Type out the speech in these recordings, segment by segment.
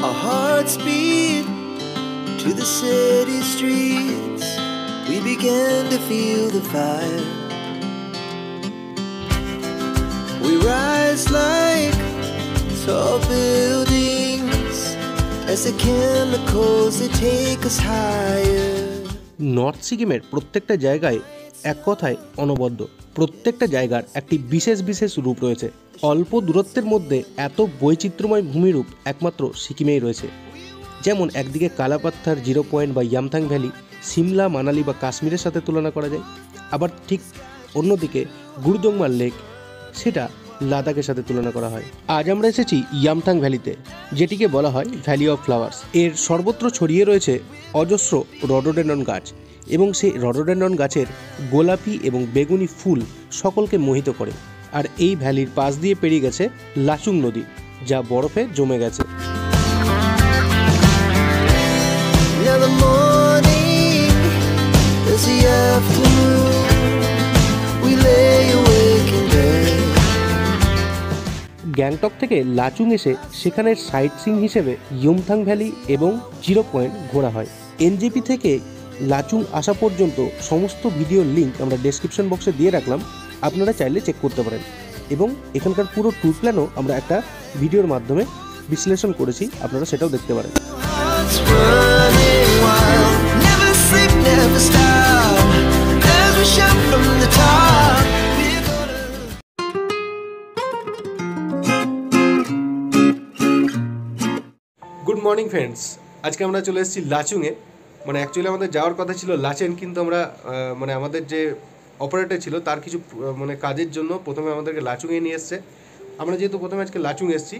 Our hearts beat to the city streets. We began to feel the fire. We rise like tall buildings as the chemicals they take us higher. North সিকিমের প্রত্যেকটা জায়গায় এক কথায় অনবদ্য। প্রত্যেকটা জায়গার একটি বিশেষ বিশেষ রূপ রয়েছে। অল্প দূরত্বের মধ্যে এত বৈচিত্র্যময় ভূমিরূপ একমাত্র সিকিমেই রয়েছে। যেমন একদিকে কালাপাত্থার 0 পয়েন্ট বা ইয়ামথাং ভ্যালি সিমলা, মানালি বা কাশ্মীরের সাথে তুলনা করা যায়। আবার ঠিক অন্যদিকে গুরুদংমা লেক সেটা লাদাখের সাথে তুলনা করা হয়। আজ আমরা এসেছি ইয়ামথাং ভ্যালিতে, যেটিকে বলা হয় ভ্যালি অফ ফ্লাওয়ার্স। এর সর্বত্র ছড়িয়ে রয়েছে অজস্র রডোডেন্ড্রন গাছ এবং সেই রডোডেন্ড্রন গাছের গোলাপি এবং বেগুনি ফুল সকলকে মোহিত করে। আর এই ভ্যালির পাশ দিয়ে পেরিয়ে গেছে লাচুং নদী, যা বরফে জমে গেছে। গ্যাংটক থেকে লাচুং এসে সেখানের সাইট সিইং হিসেবে ইয়ুমথাং ভ্যালি এবং 0 পয়েন্ট ঘোরা হয়। এনজেপি থেকে লাচুং আসা পর্যন্ত সমস্ত ভিডিও লিঙ্ক আমরা ডেসক্রিপশন বক্সে দিয়ে রাখলাম, আপনারা চাইলে চেক করতে পারেন। এবং এখানকার পুরো ট্যুর প্ল্যানও আমরা একটা ভিডিওর মাধ্যমে বিশ্লেষণ করেছি, আপনারা সেটাও দেখতে পারেন। গুড মর্নিং ফ্রেন্ডস, আজকে আমরা চলে এসেছি লাচুংয়ে। মানে অ্যাকচুয়ালি আমাদের যাওয়ার কথা ছিল লাচেন, কিন্তু আমরা মানে আমাদের যে অপারেটর ছিল তার কিছু মানে কাজের জন্য প্রথমে আমাদেরকে লাচুংয়ে নিয়ে এসছে। আমরা যেহেতু প্রথমে আজকে লাচুং এসেছি,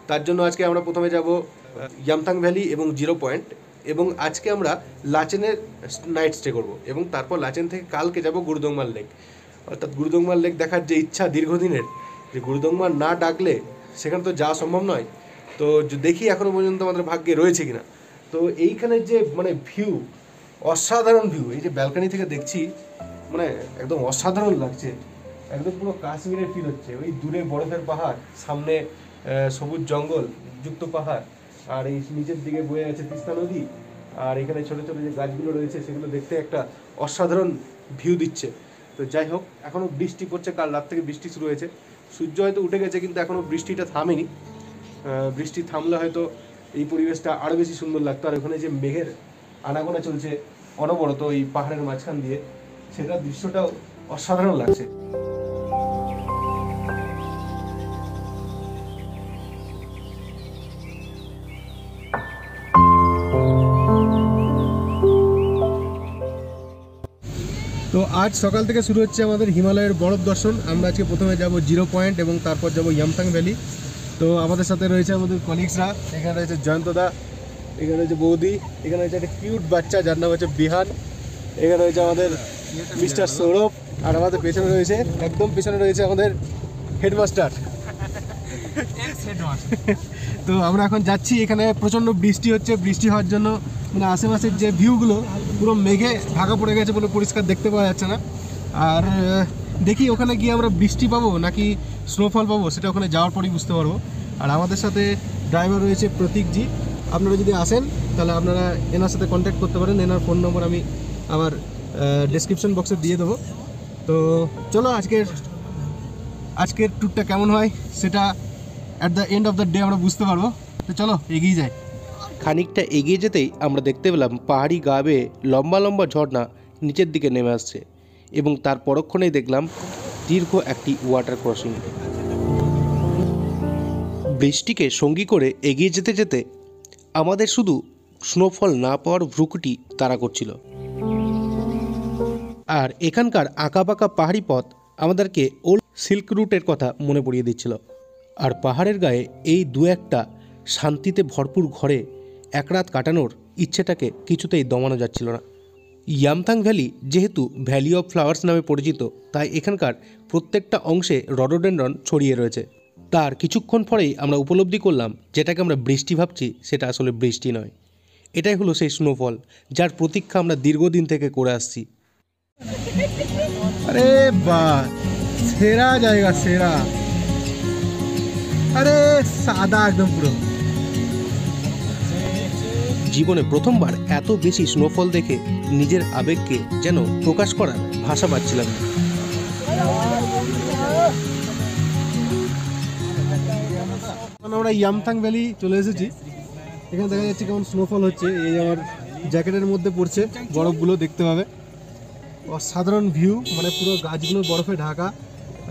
তার জন্য আজকে আমরা প্রথমে যাব ইয়ামথাং ভ্যালি এবং 0 পয়েন্ট, এবং আজকে আমরা লাচেনের নাইট স্টে করব, এবং তারপর লাচেন থেকে কালকে যাব গুরুদংমার লেক। অর্থাৎ গুরুদংমার লেক দেখার যে ইচ্ছা দীর্ঘদিনের, যে গুরুদংমার না ডাকলে সেখানে তো যাওয়া সম্ভব নয়। তো দেখি এখনও পর্যন্ত আমাদের ভাগ্যে রয়েছে কিনা। তো এইখানের যে মানে ভিউ, অসাধারণ ভিউ, এই যে ব্যালকনি থেকে দেখছি মানে একদম অসাধারণ লাগছে, একদম পুরো কাশ্মীরের ফিল হচ্ছে। ওই দূরে বরফের পাহাড়, সামনে সবুজ জঙ্গল যুক্ত পাহাড়, আর এই নিচের দিকে বয়ে আছে তিস্তা নদী, আর এখানে ছোটো ছোটো যে গাছগুলো রয়েছে সেগুলো দেখতে একটা অসাধারণ ভিউ দিচ্ছে। তো যাই হোক, এখনও বৃষ্টি পড়ছে, কাল রাত থেকে বৃষ্টি শুরু হয়েছে। সূর্য হয়তো উঠে গেছে, কিন্তু এখনও বৃষ্টিটা থামেনি। বৃষ্টি থামলে হয়তো এই পরিবেশটা আরও বেশি সুন্দর লাগতো। আর ওখানে যে মেঘের আনাগোনা চলছে অনবরত এই পাহাড়ের মাঝখান দিয়ে, সেটার দৃশ্যটাও অসাধারণ লাগছে। তো আজ সকাল থেকে শুরু হচ্ছে আমাদের হিমালয়ের বরফ দর্শন। আমরা আজকে প্রথমে যাব 0 পয়েন্ট এবং তারপর যাব ইয়ামথাং ভ্যালি। তো আমাদের সাথে রয়েছে আমাদের কলিগসরা, এখানে রয়েছে জয়ন্তদা, এখানে রয়েছে বৌদি, এখানে রয়েছে একটা কিউট বাচ্চা যার নাম হচ্ছে বিহান, এখানে রয়েছে আমাদের মিস্টার সৌরভ, আর আমাদের পেছনে রয়েছে, একদম পেছনে রয়েছে আমাদের হেডমাস্টার। তো আমরা এখন যাচ্ছি, এখানে প্রচণ্ড বৃষ্টি হচ্ছে। বৃষ্টি হওয়ার জন্য মানে আশেপাশের যে ভিউগুলো পুরো মেঘে ঢাকা পড়ে গেছে, পুরো পরিষ্কার দেখতে পাওয়া যাচ্ছে না। আর দেখি ওখানে গিয়ে আমরা বৃষ্টি পাবো নাকি স্নোফল পাবো, সেটা ওখানে যাওয়ার পরেই বুঝতে পারবো। আর আমাদের সাথে ড্রাইভার রয়েছে প্রতীকজি। আপনারা যদি আসেন তাহলে আপনারা এনার সাথে কন্ট্যাক্ট করতে পারেন, এনার ফোন নম্বর আমি আমার ডেসক্রিপশন বক্সে দিয়ে দেবো। তো চলো আজকের ট্যুরটা কেমন হয় সেটা at the end of the day আমরা বুঝতে পারবো। তো চলো এগিয়ে যাই। খানিকটা এগিয়ে যেতেই আমরা দেখতে পেলাম পাহাড়ি গা বেয়ে লম্বা লম্বা ঝর্ণা নিচের দিকে নেমে আসছে, এবং তার পরক্ষণেই দেখলাম দীর্ঘ একটি ওয়াটার ক্রসিং। বৃষ্টিকে সঙ্গী করে এগিয়ে যেতে যেতে আমাদের শুধু স্নোফল না পাওয়ার ভ্রুকুটি তাড়া করছিল। আর এখানকার আঁকাবাঁকা পাহাড়ি পথ আমাদেরকে ওল্ড সিল্ক রুটের কথা মনে পড়িয়ে দিচ্ছিল। আর পাহাড়ের গায়ে এই দু একটা শান্তিতে ভরপুর ঘরে এক রাত কাটানোর ইচ্ছেটাকে কিছুতেই দমানো যাচ্ছিল না। ইয়ামথাং ভ্যালি যেহেতু ভ্যালি অফ ফ্লাওয়ার্স নামে পরিচিত, তাই এখানকার প্রত্যেকটা অংশে রডোডেন্ড্রন ছড়িয়ে রয়েছে। তার কিছুক্ষণ পরেই আমরা উপলব্ধি করলাম যেটাকে আমরা বৃষ্টি ভাবছি সেটা আসলে বৃষ্টি নয়, এটাই হলো সেই স্নোফল যার প্রতীক্ষা আমরা দীর্ঘদিন থেকে করে আসছি। আরে বাহ, সেরা জায়গা, সেরা। আরে সাদা একদম পুরো। জীবনে প্রথমবার এত বেশি স্নোফল দেখে নিজের আবেগকে যেন প্রকাশ করার ভাষা পাচ্ছিলাম না। আমরা ইয়ামথাং ভ্যালি চলে এসেছি। এখানে দেখা যাচ্ছে কেমন স্নোফল হচ্ছে। এই আমার জ্যাকেটের মধ্যে পড়ছে বরফগুলো, দেখতে পাবে। অসাধারণ ভিউ, মানে পুরো গাছগুলো বরফে ঢাকা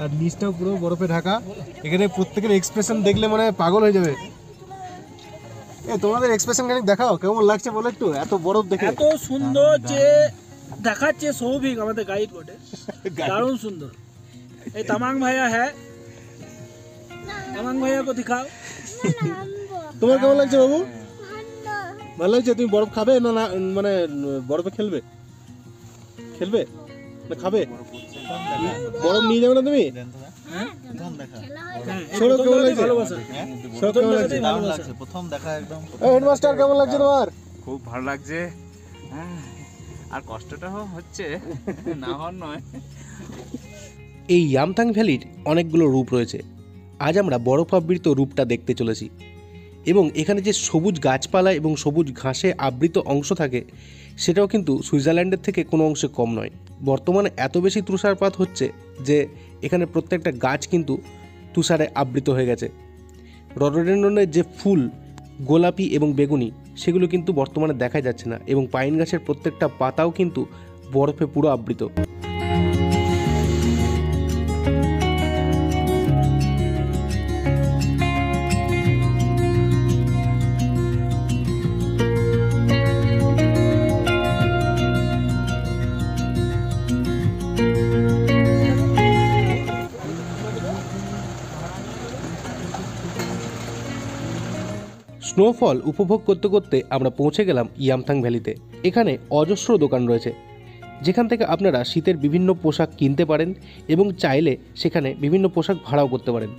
আর নিচটাও পুরো বরফে ঢাকা। এখানে প্রত্যেকের এক্সপ্রেশন দেখলে মানে পাগল হয়ে যাবে। তোমাদের এক্সপ্রেশন খানিক দেখাও, কেমন লাগছে বলো একটু, এত বরফ দেখে। এত সুন্দর যে দেখাচ্ছে সৌভিক আমাদের গাইড বটে, দারুণ সুন্দর। এই তামাং ভাইয়া হ্যাঁ, তামাং ভাইয়া কো দিখাও। তোমার কেমন লাগছে বাবু? ভালো লাগছে। তুমি বরফ খাবে না না মানে বরফে খেলবে? খেলবে না খাবে? বরফ নিয়ে যাবে না তুমি? সৌরভ কেমন লাগছে? সৌরভ কেমন লাগছে? প্রথম দেখা একদম। হেডমাস্টার কেমন লাগছে তোমার? খুব ভালো লাগছে, আর কষ্টটা হচ্ছে না হওয়ার নয়। এই ইয়ামথাং ভ্যালির অনেকগুলো রূপ রয়েছে। আজ আমরা বরফাবৃত রূপটা দেখতে চলেছি, এবং এখানে যে সবুজ গাছপালা এবং সবুজ ঘাসে আবৃত অংশ থাকে সেটাও কিন্তু সুইজারল্যান্ডের থেকে কোনো অংশে কম নয়। বর্তমানে এত বেশি তুষারপাত হচ্ছে যে এখানে প্রত্যেকটা গাছ কিন্তু তুষারে আবৃত হয়ে গেছে। রডোডেনড্রনের যে ফুল গোলাপি এবং বেগুনি সেগুলো কিন্তু বর্তমানে দেখা যাচ্ছে না, এবং পাইন গাছের প্রত্যেকটা পাতাও কিন্তু বরফে পুরো আবৃত। স্নোফল উপভোগ করতে করতে আমরা পৌঁছে গেলাম ইয়ামথাং ভ্যালিতে। এখানে অজস্র দোকান রয়েছে যেখান থেকে আপনারা শীতের বিভিন্ন পোশাক কিনতে পারেন এবং চাইলে সেখানে বিভিন্ন পোশাক ভাড়াও করতে পারেন।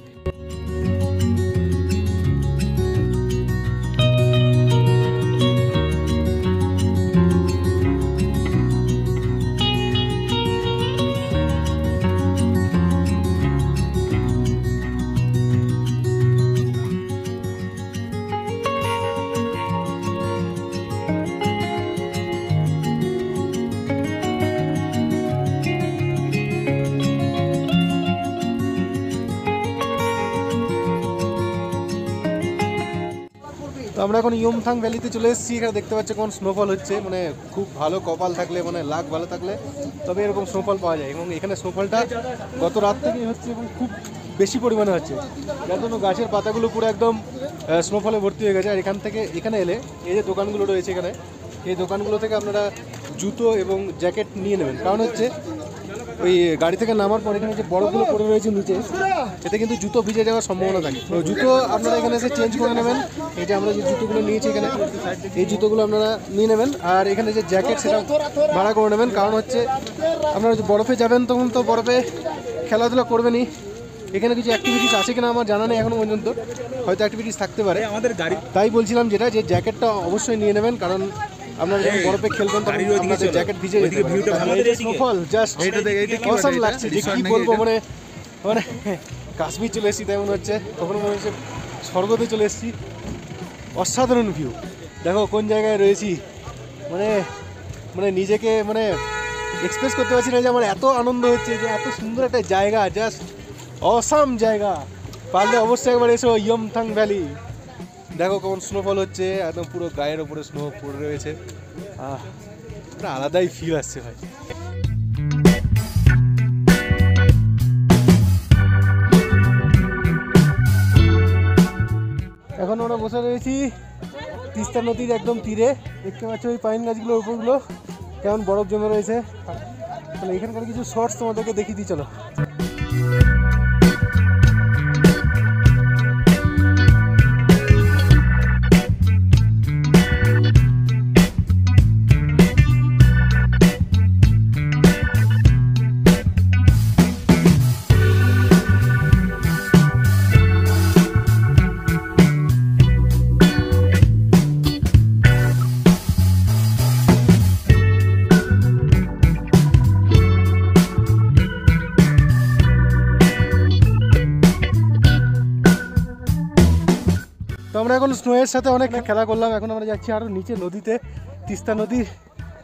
তো আমরা এখন ইয়মথাং ভ্যালিতে চলে এসেছি। এখানে দেখতে পাচ্ছি কোন স্নোফল হচ্ছে, মানে খুব ভালো কপাল থাকলে, মানে লাক ভালো থাকলে তবে এরকম স্নোফল পাওয়া যায়। এবং এখানে স্নোফলটা গত রাত থেকেই হচ্ছে এবং খুব বেশি পরিমাণে হচ্ছে, যার জন্য গাছের পাতাগুলো পুরো একদম স্নোফলে ভর্তি হয়ে গেছে। আর এখানে এলে এই যে দোকানগুলো রয়েছে এখানে, এই দোকানগুলো থেকে আপনারা জুতো এবং জ্যাকেট নিয়ে নেবেন। কারণ হচ্ছে ওই গাড়ি থেকে নামার পর এখানে যে বরফগুলো পড়ে রয়েছে নিচে, এতে কিন্তু জুতো ভিজে যাওয়ার সম্ভাবনা থাকে। তো জুতো আপনারা এখানে এসে চেঞ্জ করে নেবেন। এই যে আমরা যে জুতোগুলো নিয়েছি এখানে, এই জুতোগুলো আপনারা নিয়ে নেবেন। আর এখানে যে জ্যাকেট সেটা ভাড়া করে নেবেন। কারণ হচ্ছে আপনারা যে বরফে যাবেন তখন তো বরফে খেলাধুলা করবেনই। এখানে কিছু অ্যাক্টিভিটিস আছে কিনা আমার জানা নেই এখনো পর্যন্ত, হয়তো অ্যাক্টিভিটিস থাকতে পারে আমাদের গাড়ি। তাই বলছিলাম যেটা, যে জ্যাকেটটা অবশ্যই নিয়ে নেবেন, কারণ আপনারা যখন বরফে খেলবেন তখন আপনাদের জ্যাকেট ভিজে যেতে পারে। স্নোফল জাস্ট অসাম লাগছে, যে কি বলবো, মানে মানে কাশ্মীর চলে এসেছি তাই মনে হচ্ছে, কখনো মনে হচ্ছে স্বর্গতে চলে এসেছি। অসাধারণ ভিউ, দেখো কোন জায়গায় রয়েছি, মানে মানে নিজেকে মানে এক্সপ্রেস করতে পারছি না যে আমার এত আনন্দ হচ্ছে, যে এত সুন্দর একটা জায়গা, জাস্ট অসাম জায়গা। পারলে অবশ্যই একবার এসো ইয়মথাং ভ্যালি। দেখো কেমন স্নোফল হচ্ছে, একদম পুরো গায়ের ওপরে স্নো পড়ে রয়েছে। একটা আলাদাই ফিল আসছে ভাই। এখন আমরা বসে রয়েছি তিস্তা নদীর একদম তীরে। দেখতে পাচ্ছি ওই পাইন গাছগুলোর উপরগুলো কেমন বরফ জমে রয়েছে। তাহলে এখানকার কিছু শর্টস তোমাদেরকে দেখিয়ে দিই, চলো। এখন স্নোয়ের সাথে অনেক খেলা করলাম। এখন আমরা যাচ্ছি আরও নিচে নদীতে, তিস্তা নদী।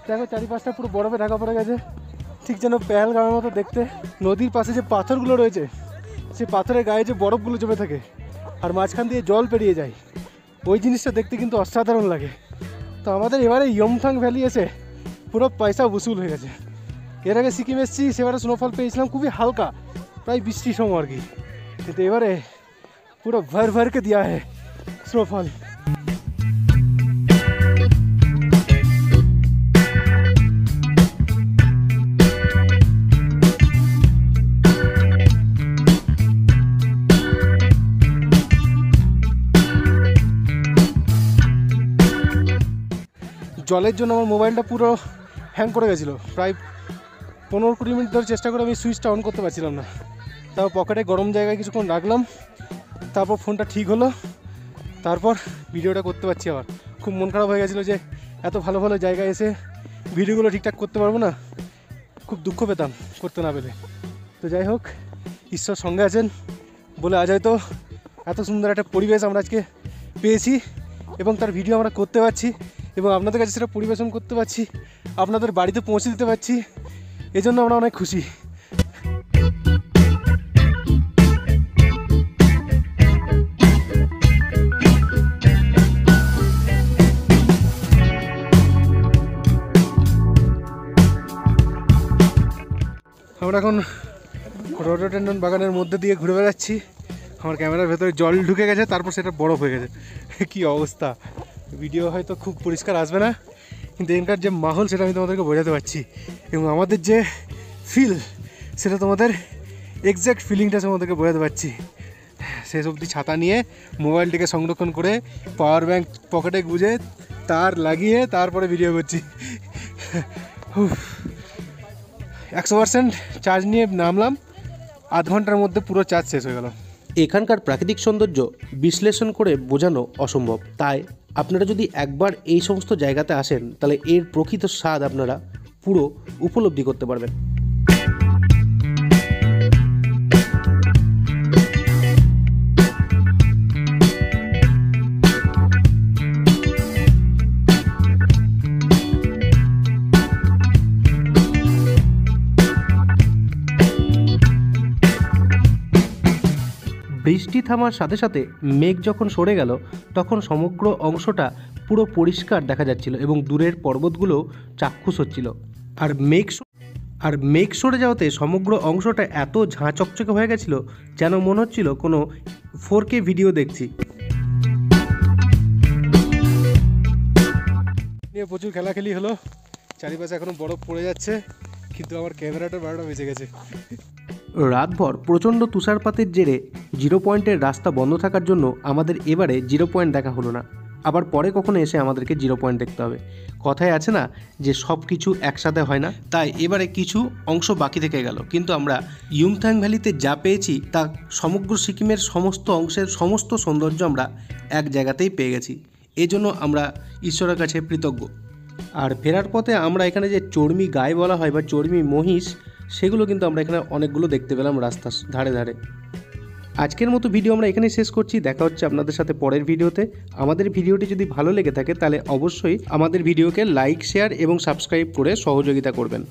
দেখো চারিপাশটা পুরো বরফে ঢাকা পড়ে গেছে, ঠিক যেন পেহেলগামের মতো দেখতে। নদীর পাশে যে পাথরগুলো রয়েছে, সেই পাথরের গায়ে যে বরফগুলো জমে থাকে আর মাঝখান দিয়ে জল পেরিয়ে যায়, ওই জিনিসটা দেখতে কিন্তু অসাধারণ লাগে। তো আমাদের এবারে ইয়মথাং ভ্যালি এসে পুরো পয়সা বসুল হয়ে গেছে। এর আগে সিকিম এসেছি, সেবারে স্নোফল পেয়েছিলাম খুবই হালকা, প্রায় বৃষ্টির সময় আর কি, কিন্তু এবারে পুরো ভর ভরকে দেওয়া হয় স্নোফল। জলের জন্য আমার মোবাইলটা পুরো হ্যাং করে গেছিলো, প্রায় 15-20 মিনিট ধরে চেষ্টা করে আমি সুইচটা অন করতে পারছিলাম না। তাও পকেটে গরম জায়গায় কিছুক্ষণ রাখলাম, তারপর ফোনটা ঠিক হলো, তারপর ভিডিওটা করতে পারছি। আবার খুব মন খারাপ হয়ে গেছিলো যে এত ভালো ভালো জায়গায় এসে ভিডিওগুলো ঠিকঠাক করতে পারবো না, খুব দুঃখ পেতাম করতে না পেলে। তো যাই হোক, ঈশ্বর সঙ্গে আছেন বলে আজ হয়তো এত সুন্দর একটা পরিবেশ আমরা আজকে পেয়েছি এবং তার ভিডিও আমরা করতে পারছি এবং আপনাদের কাছে সেটা পরিবেশন করতে পারছি, আপনাদের বাড়িতে পৌঁছে দিতে পারছি। এজন্য আমরা অনেক খুশি। আমরা এখন রডোডেন্ড্রন বাগানের মধ্যে দিয়ে ঘুরে বেড়াচ্ছি। আমার ক্যামেরার ভেতরে জল ঢুকে গেছে, তারপর সেটা বরফ হয়ে গেছে। কি অবস্থা! ভিডিও হয়তো খুব পরিষ্কার আসবে না, কিন্তু এখানকার যে মাহল সেটা আমি তোমাদেরকে বোঝাতে পারছি এবং আমাদের যে ফিল সেটা তোমাদের এক্স্যাক্ট ফিলিংটা তোমাদেরকে বোঝাতে পারছি। শেষ অবধি ছাতা নিয়ে মোবাইলটিকে সংরক্ষণ করে পাওয়ার ব্যাঙ্ক পকেটে গুঁজে তার লাগিয়ে তারপরে ভিডিও করছি। 100% চার্জ নিয়ে নামলাম, আধ ঘন্টার মধ্যে পুরো চার্জ শেষ হয়ে গেল। এখানকার প্রাকৃতিক সৌন্দর্য বিশ্লেষণ করে বোঝানো অসম্ভব, তাই আপনারা যদি একবার এই সমস্ত জায়গাতে আসেন তাহলে এর প্রকৃত স্বাদ আপনারা পুরো উপলব্ধি করতে পারবেন। বৃষ্টি থামার সাথে সাথে মেঘ যখন সরে গেল তখন সমগ্র অংশটা পুরো পরিষ্কার দেখা যাচ্ছিল এবং দূরের পর্বতগুলো চাক্ষুষ হচ্ছিল। আর মেঘ সরে যাওয়াতে সমগ্র অংশটা এত ঝাঁ চকচকে হয়ে গেছিল যেন মনে হচ্ছিল কোনো 4K ভিডিও দেখছি। নিয়ে প্রচুর খেলাখেলি হলো, চারিপাশে এখনো বরফ পড়ে যাচ্ছে, কিন্তু আমার ক্যামেরাটা 12টা বেজে গেছে। রাতভর প্রচণ্ড তুষারপাতের জেরে 0 পয়েন্টের রাস্তা বন্ধ থাকার জন্য আমাদের এবারে 0 পয়েন্ট দেখা হলো না। আবার পরে কখনো এসে আমাদেরকে 0 পয়েন্ট দেখতে হবে। কথায় আছে না যে সব কিছু একসাথে হয় না, তাই এবারে কিছু অংশ বাকি থেকে গেল, কিন্তু আমরা ইয়মথাং ভ্যালিতে যা পেয়েছি তা সমগ্র সিকিমের সমস্ত অংশের সমস্ত সৌন্দর্য আমরা এক জায়গাতেই পেয়ে গেছি। এজন্য আমরা ঈশ্বরের কাছে কৃতজ্ঞ। আর ফেরার পথে আমরা এখানে যে চর্মি গায়ে বলা হয় বা চর্মি মহিষ, সেগুলো কিন্তু আমরা এখানে অনেকগুলো দেখতে পেলাম রাস্তার ধারে ধারে। আজকের মতো ভিডিও আমরা এখানেই শেষ করছি। দেখা হচ্ছে আপনাদের সাথে পরের ভিডিওতে। আমাদের ভিডিওটি যদি ভালো লেগে থাকে তাহলে অবশ্যই আমাদের ভিডিওকে লাইক, শেয়ার এবং সাবস্ক্রাইব করে সহযোগিতা করবেন।